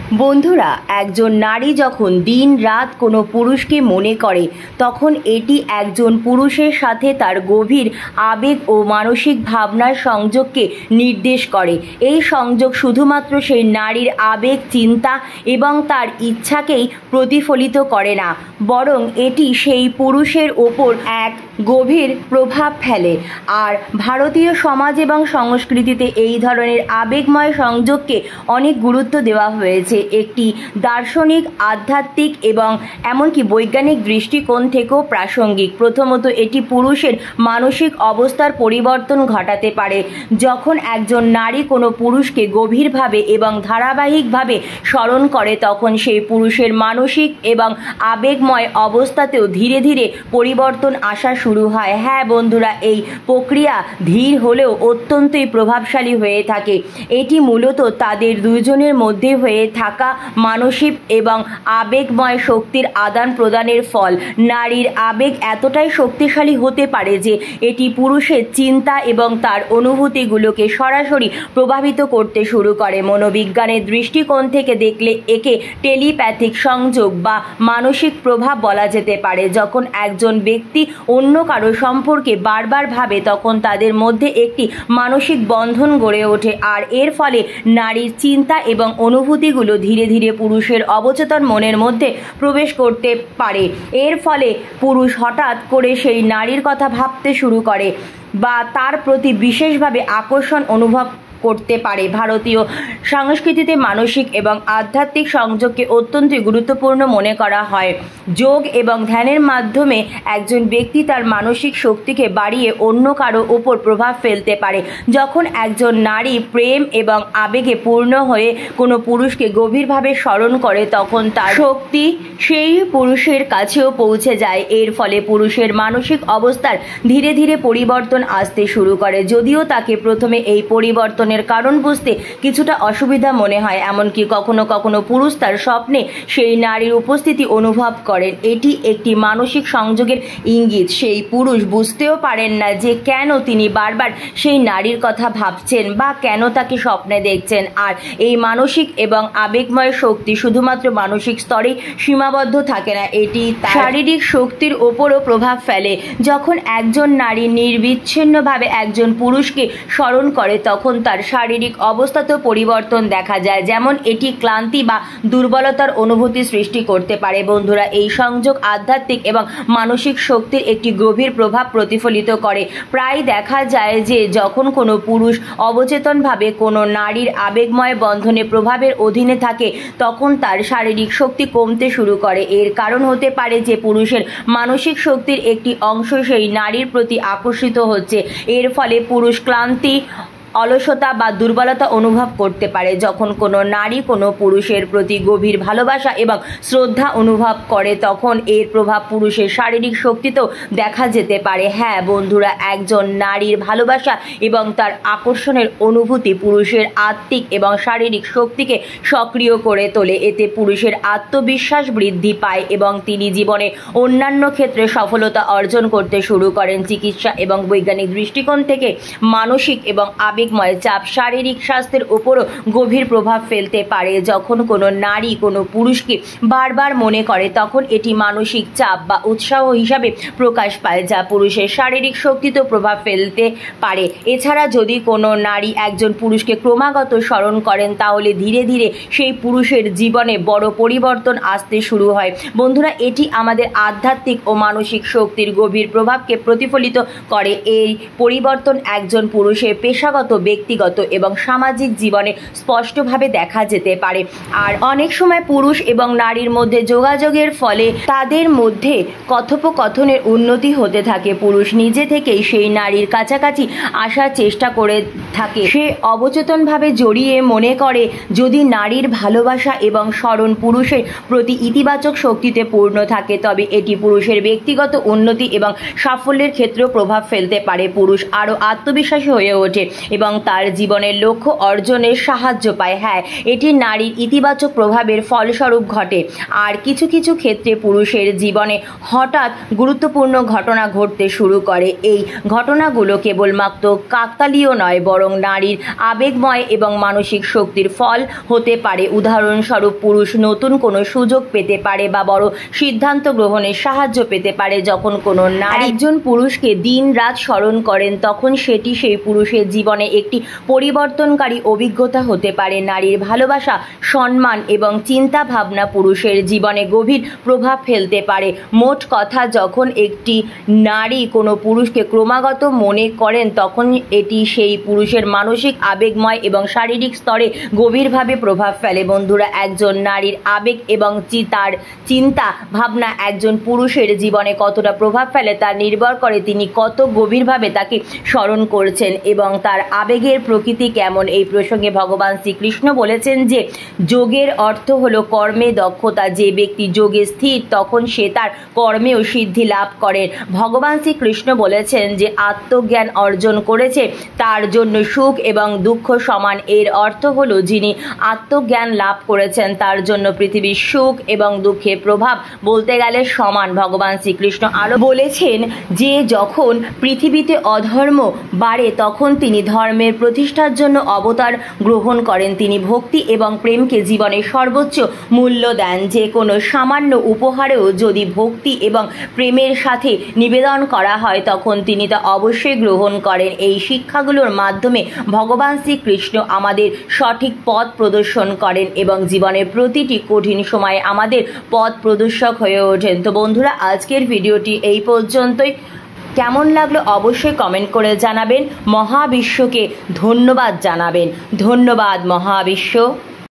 বন্ধুরা, একজন নারী যখন দিন রাত কোনো পুরুষকে মনে করে তখন এটি একজন পুরুষের সাথে তার গভীর আবেগ ও মানসিক ভাবনার সংযোগকে নির্দেশ করে। এই সংযোগ শুধুমাত্র সেই নারীর আবেগ, চিন্তা এবং তার ইচ্ছাকেই প্রতিফলিত করে না, বরং এটি সেই পুরুষের ওপর এক গভীর প্রভাব ফেলে। আর ভারতীয় সমাজ এবং সংস্কৃতিতে এই ধরনের আবেগময় সংযোগকে অনেক গুরুত্ব দেওয়া হয়েছে। একটি দার্শনিক, আধ্যাত্মিক এবং এমনকি বৈজ্ঞানিক দৃষ্টিকোণ থেকেও প্রাসঙ্গিক। প্রথমত, এটি পুরুষের মানসিক অবস্থার পরিবর্তন ঘটাতে পারে। যখন একজন নারী কোনো পুরুষকে গভীরভাবে এবং ধারাবাহিকভাবে স্মরণ করে তখন সেই পুরুষের মানসিক এবং আবেগময় অবস্থাতেও ধীরে ধীরে পরিবর্তন আসা শুরু হয়। হ্যাঁ বন্ধুরা, এই প্রক্রিয়া ধীর হলেও অত্যন্তই প্রভাবশালী হয়ে থাকে। এটি মূলত তাদের দুজনের মধ্যে হয়ে থাকা মানসিক এবং আবেগময় শক্তির আদান প্রদানের ফল। নারীর আবেগ এতটাই শক্তিশালী হতে পারে যে এটি পুরুষের চিন্তা এবং তার অনুভূতিগুলোকে সরাসরি প্রভাবিত করতে শুরু করে। মনোবিজ্ঞানের দৃষ্টিকোণ থেকে দেখলে একে টেলিপ্যাথিক সংযোগ বা মানসিক প্রভাব বলা যেতে পারে। যখন একজন ব্যক্তি অন্য কারো সম্পর্কে বারবার ভাবে তখন তাদের মধ্যে একটি মানসিক বন্ধন গড়ে ওঠে, আর এর ফলে নারীর চিন্তা এবং অনুভূতিগুলো ধীরে ধীরে পুরুষের অবচেতন মনের মধ্যে প্রবেশ করতে পারে। এর ফলে পুরুষ হঠাৎ করে সেই নারীর কথা ভাবতে শুরু করে বা তার প্রতি বিশেষভাবে আকর্ষণ অনুভব করতে পারে। ভারতীয় সংস্কৃতিতে মানসিক এবং আধ্যাত্মিক সংযোগকে অত্যন্ত গুরুত্বপূর্ণ মনে করা হয়। যোগ এবং ধ্যানের মাধ্যমে একজন ব্যক্তি তার মানসিক শক্তিকে বাড়িয়ে অন্য কারো উপর প্রভাব ফেলতে পারে। যখন একজন নারী প্রেম এবং আবেগে পূর্ণ হয়ে কোনো পুরুষকে গভীরভাবে স্মরণ করে তখন তার শক্তি সেই পুরুষের কাছেও পৌঁছে যায়। এর ফলে পুরুষের মানসিক অবস্থার ধীরে ধীরে পরিবর্তন আসতে শুরু করে। যদিও তাকে প্রথমে এই পরিবর্তনের কারণ বুঝতে কিছুটা অসুবিধা মনে হয়, এমনকি কখনো কখনো পুরুষ তার স্বপ্নে সেই নারীর উপস্থিতি অনুভব করেন। এটি একটি মানসিক সংযোগের ইঙ্গিত। সেই পুরুষ বুঝতেও পারেন না যে কেন তিনি বারবার সেই নারীর কথা ভাবছেন বা কেন তাকে স্বপ্নে দেখছেন। আর এই মানসিক এবং আবেগময় শক্তি শুধুমাত্র মানসিক স্তরেই সীমাবদ্ধ থাকে না, এটি শারীরিক শক্তির ওপরও প্রভাব ফেলে। যখন একজন নারী নির্বিচ্ছিন্নভাবে একজন পুরুষকে স্মরণ করে তখন তার শারীরিক অবস্থাতেও পরিবর্তন দেখা যায়, যেমন এটি ক্লান্তি বা দুর্বলতার অনুভূতি সৃষ্টি করতে পারে। বন্ধুরা, এই সংযোগ আধ্যাত্মিক এবং মানসিক শক্তির একটি গভীর প্রভাব প্রতিফলিত করে। প্রায় দেখা যায় যে যখন কোনো পুরুষ অবচেতনভাবে কোনো নারীর আবেগময় বন্ধনে প্রভাবের অধীনে থাকে তখন তার শারীরিক শক্তি কমতে শুরু করে। এর কারণ হতে পারে যে পুরুষের মানসিক শক্তির একটি অংশ সেই নারীর প্রতি আকর্ষিত হচ্ছে। এর ফলে পুরুষ ক্লান্তি, অলসতা বা দুর্বলতা অনুভব করতে পারে। যখন কোনো নারী কোনো পুরুষের প্রতি গভীর ভালোবাসা এবং শ্রদ্ধা অনুভব করে তখন এর প্রভাব পুরুষের শারীরিক শক্তিতেও দেখা যেতে পারে। হ্যাঁ বন্ধুরা, একজন নারীর ভালোবাসা এবং তার আকর্ষণের অনুভূতি পুরুষের আত্মিক এবং শারীরিক শক্তিকে সক্রিয় করে তোলে। এতে পুরুষের আত্মবিশ্বাস বৃদ্ধি পায় এবং তিনি জীবনে অন্যান্য ক্ষেত্রে সফলতা অর্জন করতে শুরু করেন। চিকিৎসা এবং বৈজ্ঞানিক দৃষ্টিকোণ থেকে মানসিক এবং আবেগময় চাপ শারীরিক স্বাস্থ্যের উপরও গভীর প্রভাব ফেলতে পারে। যখন কোনো নারী কোনো পুরুষকে বারবার মনে করে তখন এটি মানসিক চাপ বা উৎসাহ হিসাবে প্রকাশ পায়, যা পুরুষের শারীরিক শক্তিতেও প্রভাব ফেলতে পারে। এছাড়া যদি কোনো নারী একজন পুরুষকে ক্রমাগত স্মরণ করেন তাহলে ধীরে ধীরে সেই পুরুষের জীবনে বড় পরিবর্তন আসতে শুরু হয়। বন্ধুরা, এটি আমাদের আধ্যাত্মিক ও মানসিক শক্তির গভীর প্রভাবকে প্রতিফলিত করে। এই পরিবর্তন একজন পুরুষের পেশাগত, ব্যক্তিগত এবং সামাজিক জীবনে স্পষ্টভাবে দেখা যেতে পারে। আর অনেক সময় পুরুষ এবং নারীর মধ্যে যোগাযোগের ফলে তাদের মধ্যে কথোপকথনের উন্নতি হতে থাকে। পুরুষ নিজে থেকেই সেই নারীর কাছাকাছি আসার চেষ্টা করে থাকে। সে অবচেতনভাবে জড়িয়ে মনে করে যদি নারীর ভালোবাসা এবং স্মরণ পুরুষের প্রতি ইতিবাচক শক্তিতে পূর্ণ থাকে তবে এটি পুরুষের ব্যক্তিগত উন্নতি এবং সাফল্যের ক্ষেত্রেও প্রভাব ফেলতে পারে। পুরুষ আরও আত্মবিশ্বাসী হয়ে ওঠে এবং এবং তার জীবনের লক্ষ্য অর্জনের সাহায্য পায়। হ্যাঁ, এটি নারীর ইতিবাচক প্রভাবের ফলস্বরূপ ঘটে। আর কিছু কিছু ক্ষেত্রে পুরুষের জীবনে হঠাৎ গুরুত্বপূর্ণ ঘটনা ঘটতে শুরু করে। এই ঘটনাগুলো কেবলমাত্র কাকতালীয় নয়, বরং নারীর আবেগময় এবং মানসিক শক্তির ফল হতে পারে। উদাহরণস্বরূপ, পুরুষ নতুন কোনো সুযোগ পেতে পারে বা বড় সিদ্ধান্ত গ্রহণের সাহায্য পেতে পারে। যখন কোনো নারী একজন পুরুষকে দিন রাত স্মরণ করেন, তখন সেটি সেই পুরুষের জীবনে একটি পরিবর্তনকারী অভিজ্ঞতা হতে পারে। নারীর ভালোবাসা, সম্মান এবং চিন্তা ভাবনা পুরুষের জীবনে গভীর প্রভাব ফেলতে পারে। মোট কথা, যখন একটি নারী কোনো পুরুষকে ক্রমাগত মনে করেন, তখন এটি সেই পুরুষের মানসিক, আবেগময় এবং শারীরিক স্তরে গভীরভাবে প্রভাব ফেলে। বন্ধুরা, একজন নারীর আবেগ এবং তার চিন্তা ভাবনা একজন পুরুষের জীবনে কতটা প্রভাব ফেলে তা নির্ভর করে তিনি কত গভীরভাবে তাকে স্মরণ করছেন এবং তার আবেগের প্রকৃতি কেমন। এই প্রসঙ্গে ভগবান শ্রীকৃষ্ণ বলেছেন যে যোগের অর্থ হলো কর্মে দক্ষতা। যে ব্যক্তি যোগে স্থির, তখন সে তার কর্মেও সিদ্ধি লাভ করেন। ভগবান শ্রীকৃষ্ণ বলেছেন যে আত্মজ্ঞান অর্জন করেছে তার জন্য সুখ এবং দুঃখ সমান। এর অর্থ হলো যিনি আত্মজ্ঞান লাভ করেছেন তার জন্য পৃথিবীর সুখ এবং দুঃখের প্রভাব বলতে গেলে সমান। ভগবান শ্রীকৃষ্ণ আরও বলেছেন যে যখন পৃথিবীতে অধর্ম বাড়ে, তখন তিনি ধর্মের প্রতিষ্ঠার জন্য অবতার গ্রহণ করেন। তিনি ভক্তি এবং প্রেমকে জীবনের সর্বোচ্চ মূল্য দেন। যে কোনো সামান্য উপহারেও যদি ভক্তি এবং প্রেমের সাথে নিবেদন করা হয়, তখন তিনি তা অবশ্যই গ্রহণ করেন। এই শিক্ষাগুলোর মাধ্যমে ভগবান শ্রীকৃষ্ণ আমাদের সঠিক পথ প্রদর্শন করেন এবং জীবনের প্রতিটি কঠিন সময়ে আমাদের পথ প্রদর্শক হয়ে ওঠেন। তো বন্ধুরা, আজকের ভিডিওটি এই পর্যন্তই। কেমন লাগলো অবশ্যই কমেন্ট করে জানাবেন। মহাবিশ্বকে ধন্যবাদ জানাবেন। ধন্যবাদ মহাবিশ্ব।